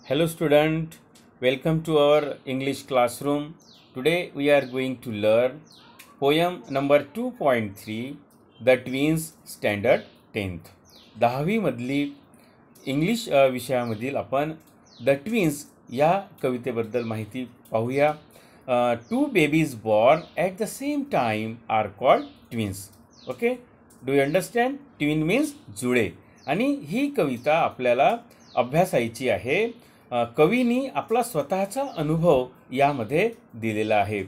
Hello student, welcome to our English classroom. Today we are going to learn poem number 2.3 The Twins Standard 10th. 10वी मधली English विषयामधील आपण the twins या कवितेबद्दल माहिती पाहूया. Two babies born at the same time are called twins. Okay, do you understand? Twin means जुळे. आणि ही कविता आपल्याला अभ्यासायची आहे. कवीनी आपला स्वतःचा अनुभव यामध्ये दिलेला आहे.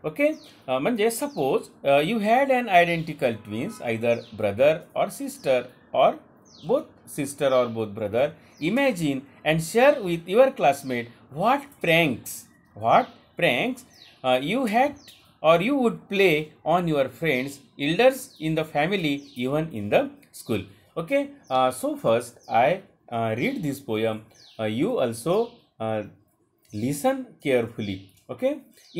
ओके, म्हणजे suppose you had an identical twins, either brother or sister or both sister or both brother. Imagine and share with your classmate what pranks you had or you would play on your friends, elders in the family, even in the school. Okay, so first I read this poem. You also listen carefully. Okay,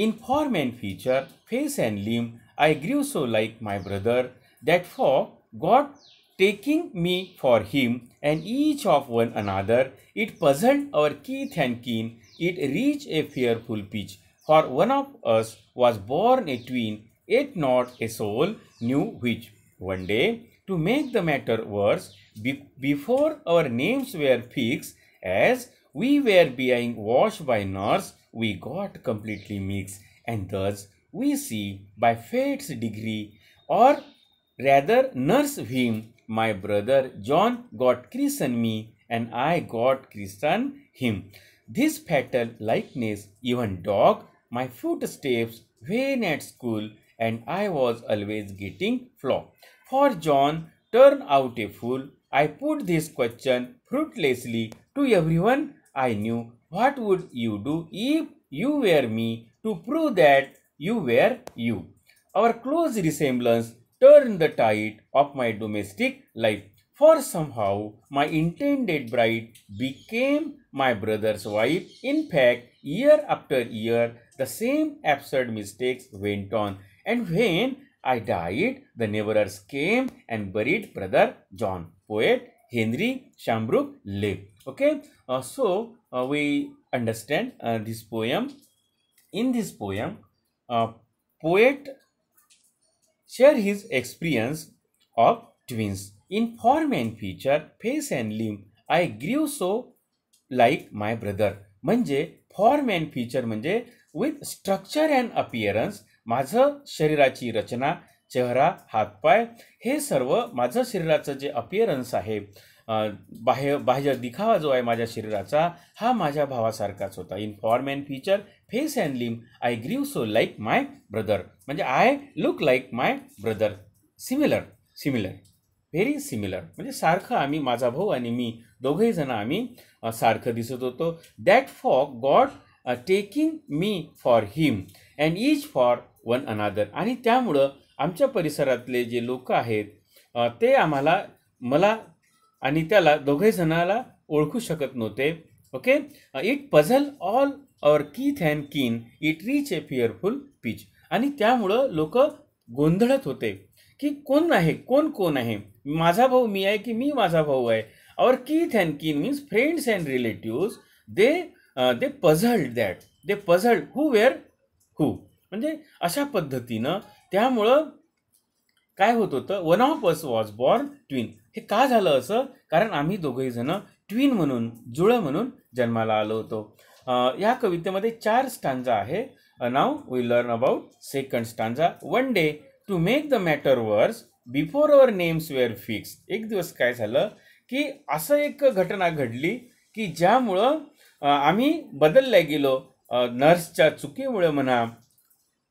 in form and feature, face and limb, I grew so like my brother that for God taking me for him and each of one another, it puzzled our kith and kin, it reached a fearful pitch. For one of us was born a twin, yet not a soul knew which. One day, to make the matter worse, before our names were fixed, as we were being washed by nurse, we got completely mixed, and thus we see by fate's degree, or rather nurse him, my brother John got christened me, and I got christened him. This fatal likeness even dogged my footsteps when at school, and I was always getting flogged. For John turned out a fool, I put this question fruitlessly to everyone I knew. What would you do if you were me, to prove that you were you? Our close resemblance turned the tide of my domestic life, for somehow my intended bride became my brother's wife. In fact, year after year, the same absurd mistakes went on, and when I died, the neighbors came and buried brother John. Poet Henry Shamrock Leigh. Okay, so we understand this poem. In this poem, poet share his experience of twins. In form and feature, face and limb, I grew so like my brother. म्हणजे form and feature म्हणजे with structure and appearance, माझं शरीराची रचना, चेहरा, हातपाय, हे सर्व माझं शरीराचं जे अपिअरन्स आहे, बाह्य दिखावा जो आहे माझ्या शरीराचा, हा माझ्या भावासारखाच होता. In form and feature, face and लिम, आय ग्रीव सो लाईक माय ब्रदर. म्हणजे I look like my brother. Similar, very similar, म्हणजे सारखं आम्ही, माझा भाऊ आणि मी दोघंही जण आम्ही सारखं दिसत होतो. That for God taking me for him and each for one another. आणि त्यामुळं आमच्या परिसरातले जे लोक आहेत ते मला आणि त्याला दोघे जणाला ओळखू शकत नव्हते. Okay, it puzzle all our kith and kin, it reach a fearful pitch. आणि त्यामुळं लोक गोंधळत होते की कोण आहे, कोण आहे, माझा भाऊ मी आहे की मी माझा भाऊ आहे. Our kith and kin means friends and relatives. They puzzled who were who. म्हणजे अशा पद्धतीनं त्यामुळं काय होत होतं, one of us was born twin. हे का झालं असं? कारण आम्ही दोघेही जण ट्विन म्हणून, जुळं म्हणून जन्माला आलो होतो. या कवितेमध्ये 4 स्टांजा आहे. Now we learn about second stanza. One day, to make the matter worse, before our names were fix. एक दिवस काय झालं की असं एक घटना घडली की ज्यामुळं आम्ही बदलल्या गेलो, नर्सच्या चुकीमुळे म्हणा.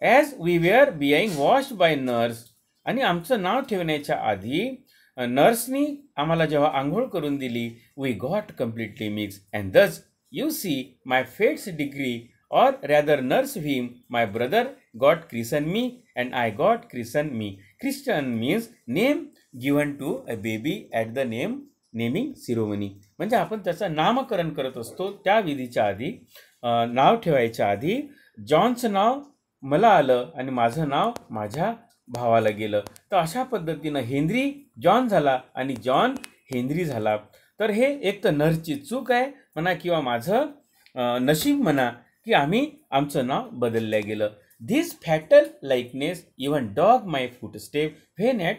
As we were being washed by nurse, आणि आमचं नाव ठेवण्याच्या आधी नर्सनी आम्हाला जेव्हा आंघोळ करून दिली, we got completely mix, and thus you see my fate's degree, or rather nurse him, my brother got christened me, and I got christened me. Christen means name given to a baby at the naming ceremony. म्हणजे आपण त्याचं नामकरण करत असतो. त्या विधीच्या आधी, नाव ठेवायच्या आधी जॉनचं नाव मला आलं आणि माझं नाव माझ्या भावाला गेलं. तर अशा पद्धतीनं हेनरी जॉन झाला आणि जॉन हेनरी झाला. तर हे एक तर नर्सची चूक आहे म्हणा, किंवा माझं नशीब म्हणा की आमचं नाव बदललं गेलं. This fatal likeness even dog my footstep when at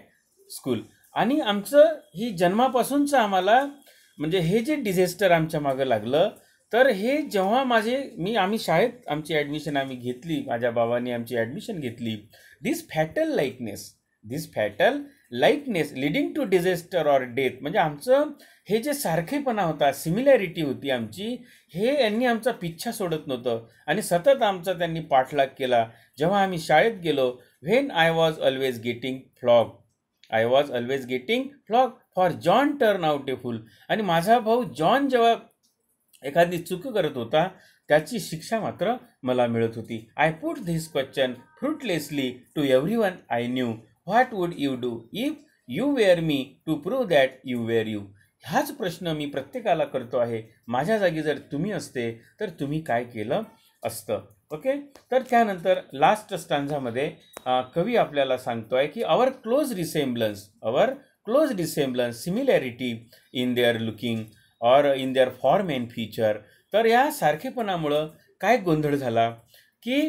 school. आणि आमचं ही जन्मापासूनचं आम्हाला म्हणजे हे जे डिझेस्टर आमच्या मागं लागलं, तर हे जेव्हा आम्ही शाळेत आमची ॲडमिशन घेतली, माझ्या बाबांनी आमची ॲडमिशन घेतली. This fatal likeness leading to disaster or death, म्हणजे आमचं हे जे सारखेपणा होता, सिमिलॅरिटी होती आमची, हे यांनी आमचा पिच्छा सोडत नव्हतं आणि सतत आमचा त्यांनी पाठलाग केला. जेव्हा आम्ही शाळेत गेलो, when I was always getting flog for John turn out a fool. आणि माझा भाऊ जॉन जेव्हा एखादी चूक करत होता, त्याची शिक्षा मात्र मला मिळत होती. I put this question fruitlessly to everyone I knew, what would you do if you were me to prove that you were you. हाच प्रश्न मी प्रत्येकाला करतो आहे. माझ्या जागी जर तुम्ही असते तर तुम्ही काय केलं असतं. ओके. तर त्यानंतर लास्ट स्टांझामध्ये कवी आपल्याला सांगतो आहे की our close resemblance similarity in their looking or in their form and feature. तर या सारखेपणामुळं काय गोंधळ झाला की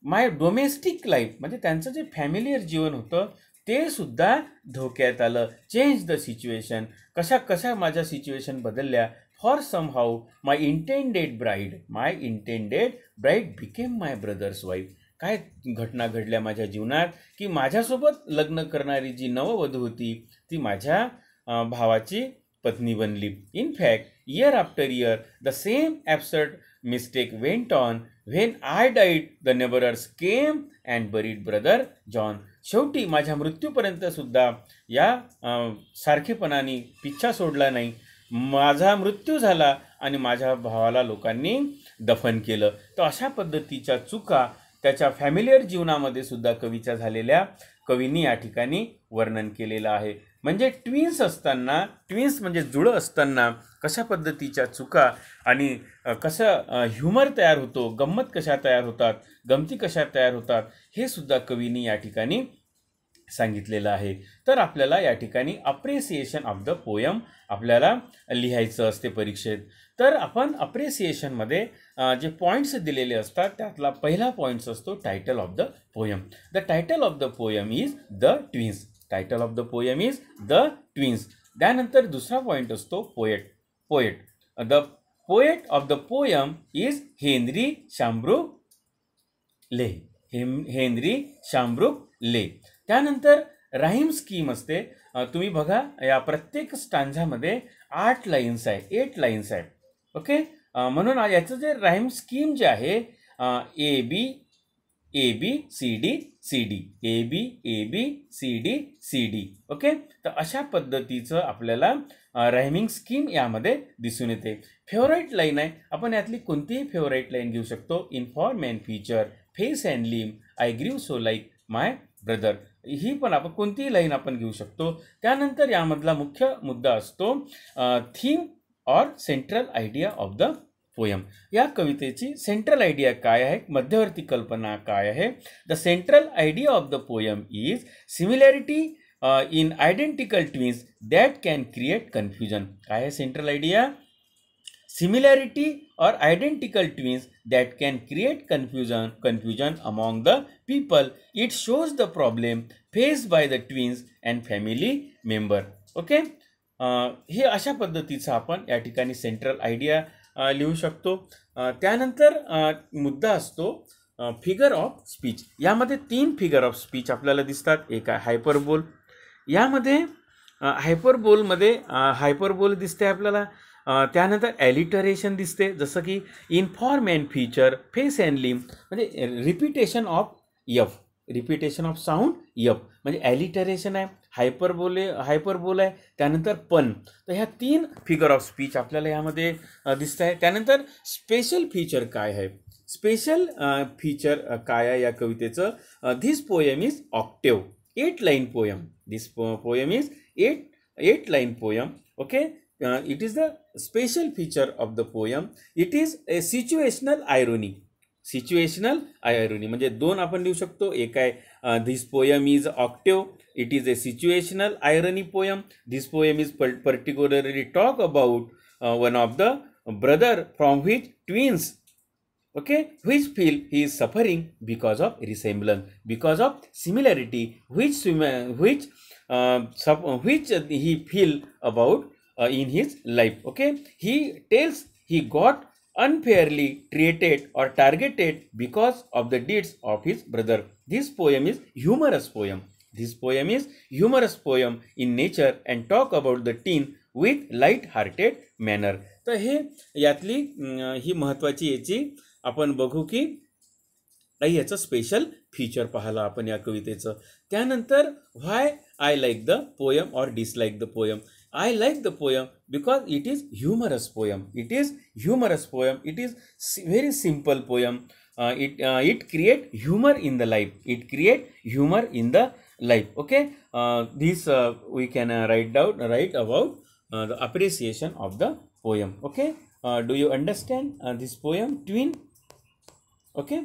माय डोमेस्टिक लाईफ, म्हणजे त्यांचं जे फॅमिलियर जीवन होतं ते सुद्धा धोक्यात आलं. चेंज द सिच्युएशन, कशा माझ्या सिच्युएशन बदलल्या. For somehow my intended bride became my brother's wife. काय घटना घडल्या माझ्या जीवनात की माझ्यासोबत लग्न करणारी जी नववधू होती ती माझ्या भावाची पत्नी बनली. In fact year after year the same absurd mistake went on. When I died the neighbors came and buried brother John. शेवटी माझ्या मृत्यूपर्यंत सुद्धा या सारखेपणाने पिच्छा सोडला नाही. माझा मृत्यू झाला आणि माझ्या भावाला लोकांनी दफन केलं. तर अशा पद्धतीच्या चुका त्याच्या फॅमिलियर जीवनामध्ये सुद्धा कवीच्या झालेल्या कवींनी या ठिकाणी वर्णन केलेलं आहे. म्हणजे ट्विन्स म्हणजे जुळं असताना कशा पद्धतीच्या चुका आणि कसं ह्युमर तयार होतो, गंमत कशा तयार होतात, गमती कशा तयार होतात, हे सुद्धा कवींनी या ठिकाणी सांगितलेलं आहे. तर आपल्याला या ठिकाणी अप्रिसिएशन ऑफ द पोयम आपल्याला लिहायचं असते परीक्षेत. तर आपण अप्रिसिएशनमध्ये जे पॉईंट्स दिलेले असतात त्यातला पहिला पॉईंट्स असतो title of the poem. The title of the poem is the twins. त्यानंतर दुसरा पॉईंट असतो poet. The poet of the poem is Henry Sambrooke Leigh. त्यानंतर राईम स्कीम असते. तुम्ही बघा या प्रत्येक स्टांझामध्ये 8 लाईन्स आहे. ओके. म्हणून याचं जे राईम स्कीम जे आहे A B C D. Okay. तर अशा पद्धतीचं आपल्याला रायमिंग स्कीम यामध्ये दिसून येते. फेवराईट लाईन आहे, आपण यातली कोणतीही फेवराईट लाईन घेऊ शकतो. In form and feature, face and लिम, आय ग्रीव सो लाईक माय ब्रदर. ही पण आपण कोणतीही लाईन आपण घेऊ शकतो. त्यानंतर यामधला मुख्य मुद्दा असतो theme or central idea of the poem. या कवितेची सेंट्रल आयडिया काय आहे, मध्यवर्ती कल्पना काय आहे. The central idea of the poem is similarity in identical twins that can create confusion. काय आहे सेंट्रल आयडिया? सिमिलॅरिटी और identical twins that can create confusion among the people. It shows the problem faced by the twins and family member. Okay. हे अशा पद्धतीचं आपण या ठिकाणी central idea लिहू शकतो. त्यानंतर मुद्दा असतो फिगर ऑफ स्पीच. यामध्ये 3 फिगर ऑफ स्पीच आपल्याला दिसतात. एक आहे हायपरबोल. यामध्ये हायपरबोल दिसते आपल्याला. त्यानंतर ॲलिटरेशन दिसते, जसं की in form and feature, face and लिम, म्हणजे रिपिटेशन ऑफ साऊंड यफ, म्हणजे ॲलिटरेशन आहे, हायपरबोल आहे, त्यानंतर पण. तर ह्या 3 फिगर ऑफ स्पीच आपल्याला यामध्ये दिसत आहे. त्यानंतर स्पेशल फीचर काय आहे? स्पेशल फीचर काय आहे या कवितेचं? This poem is octave 8 line poem. This poem is 8 line poem. Okay. It is the special feature of the poem. It is a situational irony म्हणजे 2 आपण लिहू शकतो. एक आहे this poem is octave, it is a situational irony poem. This poem is particularly talk about one of the brother from which twins, okay, which feel he is suffering because of resemblance, because of similarity, which he feel about in his life. Okay, he tells he got unfairly treated or targeted because of the deeds of his brother. This poem is humorous poem. This poem is humorous poem in nature and talk about the teen with light-hearted manner. तर हे यातली ही महत्वाची याची आपण बघू की याचं special feature पाहिलं आपण या कवितेचं. त्यानंतर why I like the poem or dislike the poem. I like the poem because it is humorous poem. It is humorous poem. It is very simple poem. It create humor in the life. It create humor in the life. Okay. This we can write about the appreciation of the poem. Okay. Do you understand this poem, twin? Okay.